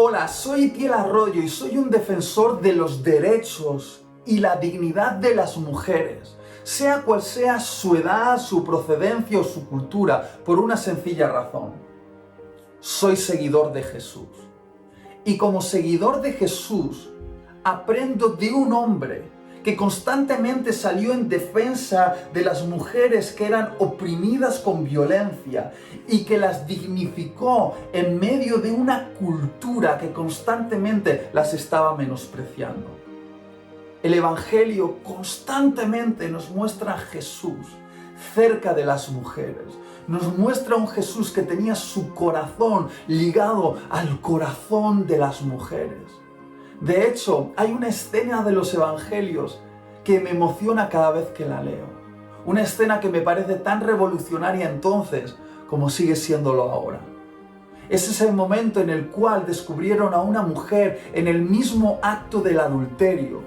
Hola, soy Itiel Arroyo y soy un defensor de los derechos y la dignidad de las mujeres, sea cual sea su edad, su procedencia o su cultura, por una sencilla razón. Soy seguidor de Jesús. Y como seguidor de Jesús, aprendo de un hombre que constantemente salió en defensa de las mujeres que eran oprimidas con violencia y que las dignificó en medio de una cultura que constantemente las estaba menospreciando. El Evangelio constantemente nos muestra a Jesús cerca de las mujeres. Nos muestra a un Jesús que tenía su corazón ligado al corazón de las mujeres. De hecho, hay una escena de los evangelios que me emociona cada vez que la leo. Una escena que me parece tan revolucionaria entonces como sigue siéndolo ahora. Ese es el momento en el cual descubrieron a una mujer en el mismo acto del adulterio.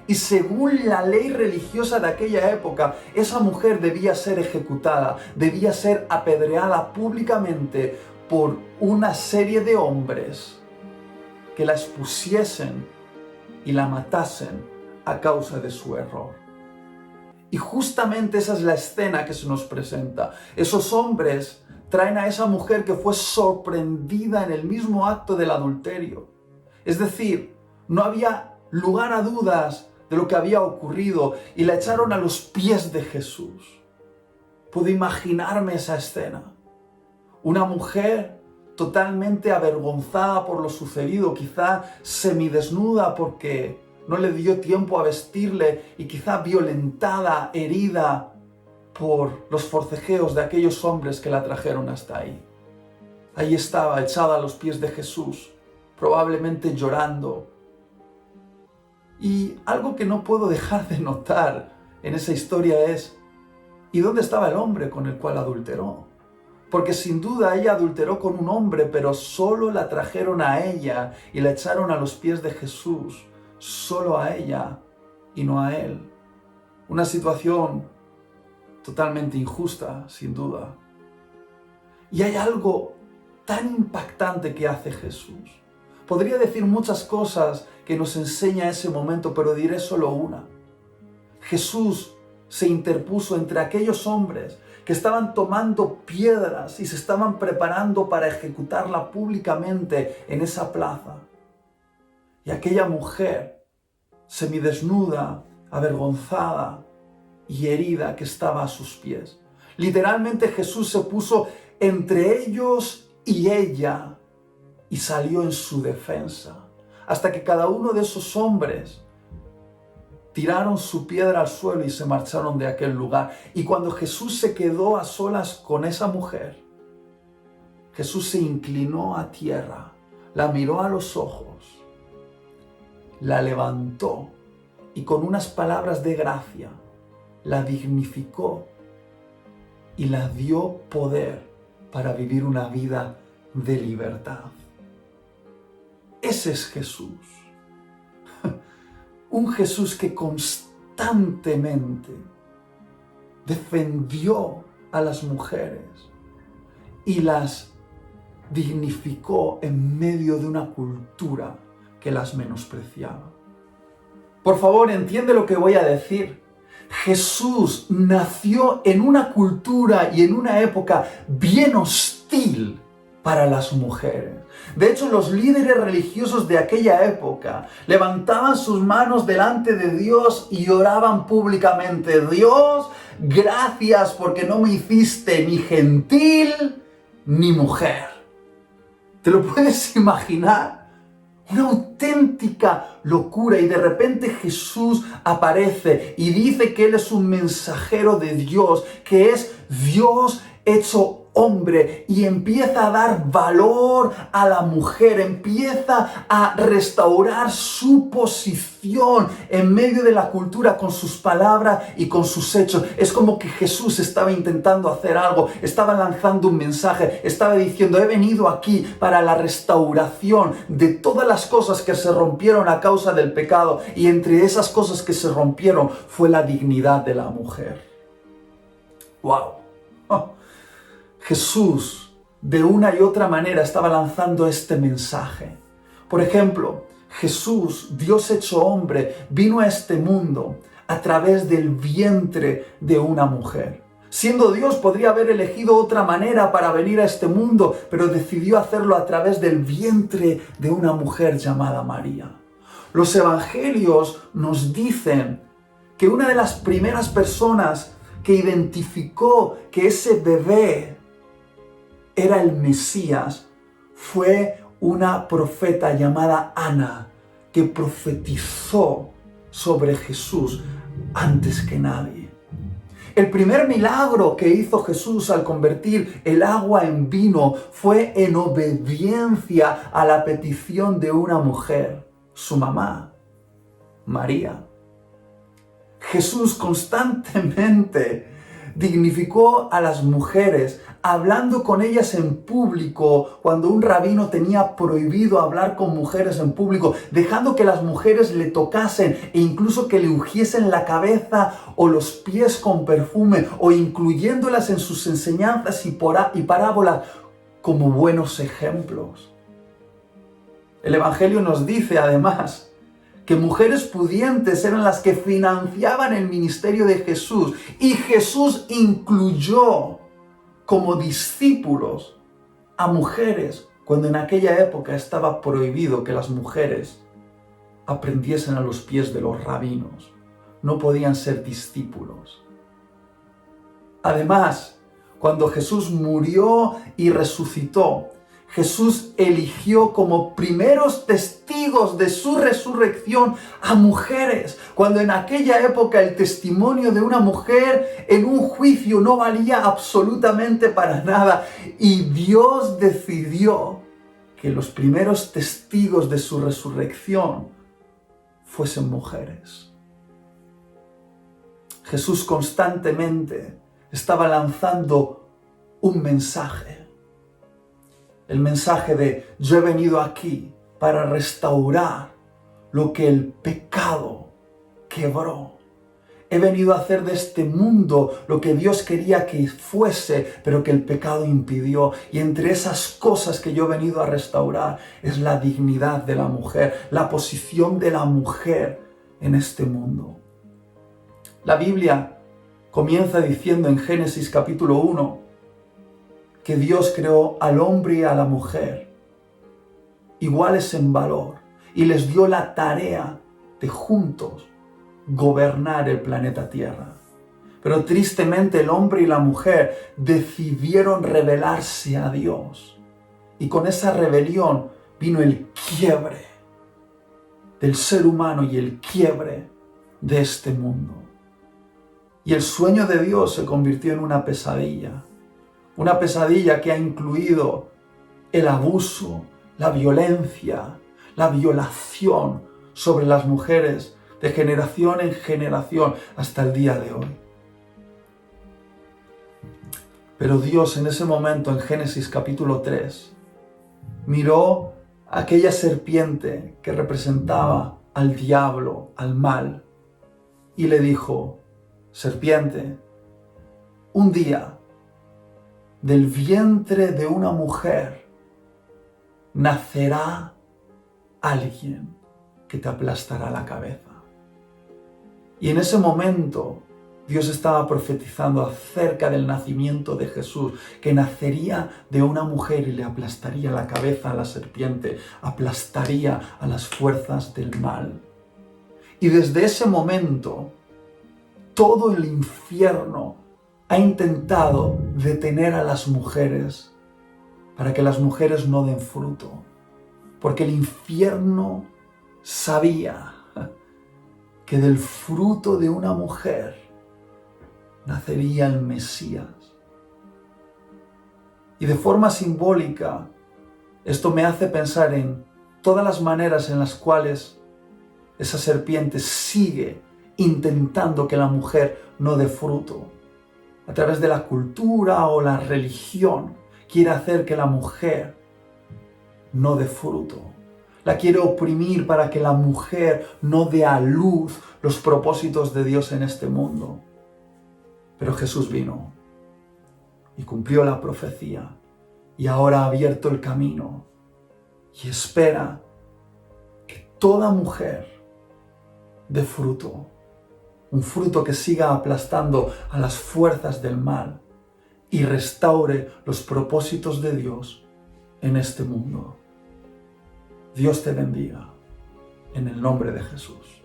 Y según la ley religiosa de aquella época, esa mujer debía ser ejecutada, debía ser apedreada públicamente por una serie de hombres que la expusiesen y la matasen a causa de su error. Y justamente esa es la escena que se nos presenta. Esos hombres traen a esa mujer que fue sorprendida en el mismo acto del adulterio. Es decir, no había lugar a dudas de lo que había ocurrido y la echaron a los pies de Jesús. Puedo imaginarme esa escena. Una mujer totalmente avergonzada por lo sucedido, quizá semidesnuda porque no le dio tiempo a vestirle y quizá violentada, herida por los forcejeos de aquellos hombres que la trajeron hasta ahí. Ahí estaba, echada a los pies de Jesús, probablemente llorando. Y algo que no puedo dejar de notar en esa historia es, ¿y dónde estaba el hombre con el cual adulteró? Porque sin duda ella adulteró con un hombre, pero solo la trajeron a ella y la echaron a los pies de Jesús, solo a ella y no a él. Una situación totalmente injusta, sin duda. Y hay algo tan impactante que hace Jesús. Podría decir muchas cosas que nos enseña ese momento, pero diré solo una. Jesús se interpuso entre aquellos hombres que estaban tomando piedras y se estaban preparando para ejecutarla públicamente en esa plaza. Y aquella mujer, semidesnuda, avergonzada y herida, que estaba a sus pies. Literalmente Jesús se puso entre ellos y ella y salió en su defensa, hasta que cada uno de esos hombres tiraron su piedra al suelo y se marcharon de aquel lugar. Y cuando Jesús se quedó a solas con esa mujer, Jesús se inclinó a tierra, la miró a los ojos, la levantó y con unas palabras de gracia la dignificó y la dio poder para vivir una vida de libertad. Ese es Jesús. Un Jesús que constantemente defendió a las mujeres y las dignificó en medio de una cultura que las menospreciaba. Por favor, entiende lo que voy a decir. Jesús nació en una cultura y en una época bien hostil para las mujeres. De hecho, los líderes religiosos de aquella época levantaban sus manos delante de Dios y oraban públicamente: Dios, gracias porque no me hiciste ni gentil ni mujer. ¿Te lo puedes imaginar? Una auténtica locura, y de repente Jesús aparece y dice que Él es un mensajero de Dios, que es Dios hecho hombre, y empieza a dar valor a la mujer, empieza a restaurar su posición en medio de la cultura con sus palabras y con sus hechos. Es como que Jesús estaba intentando hacer algo, estaba lanzando un mensaje, estaba diciendo: he venido aquí para la restauración de todas las cosas que se rompieron a causa del pecado, y entre esas cosas que se rompieron fue la dignidad de la mujer. ¡Wow! Jesús de una y otra manera estaba lanzando este mensaje. Por ejemplo, Jesús, Dios hecho hombre, vino a este mundo a través del vientre de una mujer. Siendo Dios, podría haber elegido otra manera para venir a este mundo, pero decidió hacerlo a través del vientre de una mujer llamada María. Los evangelios nos dicen que una de las primeras personas que identificó que ese bebé era el Mesías fue una profeta llamada Ana, que profetizó sobre Jesús antes que nadie. El primer milagro que hizo Jesús al convertir el agua en vino fue en obediencia a la petición de una mujer, su mamá, María. Jesús constantemente dignificó a las mujeres, hablando con ellas en público cuando un rabino tenía prohibido hablar con mujeres en público, dejando que las mujeres le tocasen e incluso que le ungiesen la cabeza o los pies con perfume, o incluyéndolas en sus enseñanzas y parábolas como buenos ejemplos. El Evangelio nos dice además que mujeres pudientes eran las que financiaban el ministerio de Jesús, y Jesús incluyó como discípulos a mujeres cuando en aquella época estaba prohibido que las mujeres aprendiesen a los pies de los rabinos. No podían ser discípulos. Además, cuando Jesús murió y resucitó, Jesús eligió como primeros testigos de su resurrección a mujeres, cuando en aquella época el testimonio de una mujer en un juicio no valía absolutamente para nada, y Dios decidió que los primeros testigos de su resurrección fuesen mujeres. Jesús constantemente estaba lanzando un mensaje. El mensaje de: yo he venido aquí para restaurar lo que el pecado quebró. He venido a hacer de este mundo lo que Dios quería que fuese, pero que el pecado impidió. Y entre esas cosas que yo he venido a restaurar es la dignidad de la mujer, la posición de la mujer en este mundo. La Biblia comienza diciendo en Génesis capítulo 1 que Dios creó al hombre y a la mujer iguales en valor y les dio la tarea de juntos gobernar el planeta Tierra. Pero tristemente el hombre y la mujer decidieron rebelarse a Dios, y con esa rebelión vino el quiebre del ser humano y el quiebre de este mundo. Y el sueño de Dios se convirtió en una pesadilla que ha incluido el abuso, la violencia, la violación sobre las mujeres de generación en generación hasta el día de hoy. Pero Dios en ese momento, en Génesis capítulo 3, miró a aquella serpiente que representaba al diablo, al mal, y le dijo: serpiente, un día del vientre de una mujer nacerá alguien que te aplastará la cabeza. Y en ese momento Dios estaba profetizando acerca del nacimiento de Jesús, que nacería de una mujer y le aplastaría la cabeza a la serpiente, aplastaría a las fuerzas del mal. Y desde ese momento, todo el infierno ha intentado detener a las mujeres para que las mujeres no den fruto, porque el infierno sabía que del fruto de una mujer nacería el Mesías. Y de forma simbólica, esto me hace pensar en todas las maneras en las cuales esa serpiente sigue intentando que la mujer no dé fruto. A través de la cultura o la religión, quiere hacer que la mujer no dé fruto. La quiere oprimir para que la mujer no dé a luz los propósitos de Dios en este mundo. Pero Jesús vino y cumplió la profecía, y ahora ha abierto el camino y espera toda mujer dé fruto, un fruto que siga aplastando a las fuerzas del mal y restaure los propósitos de Dios en este mundo. Dios te bendiga, en el nombre de Jesús.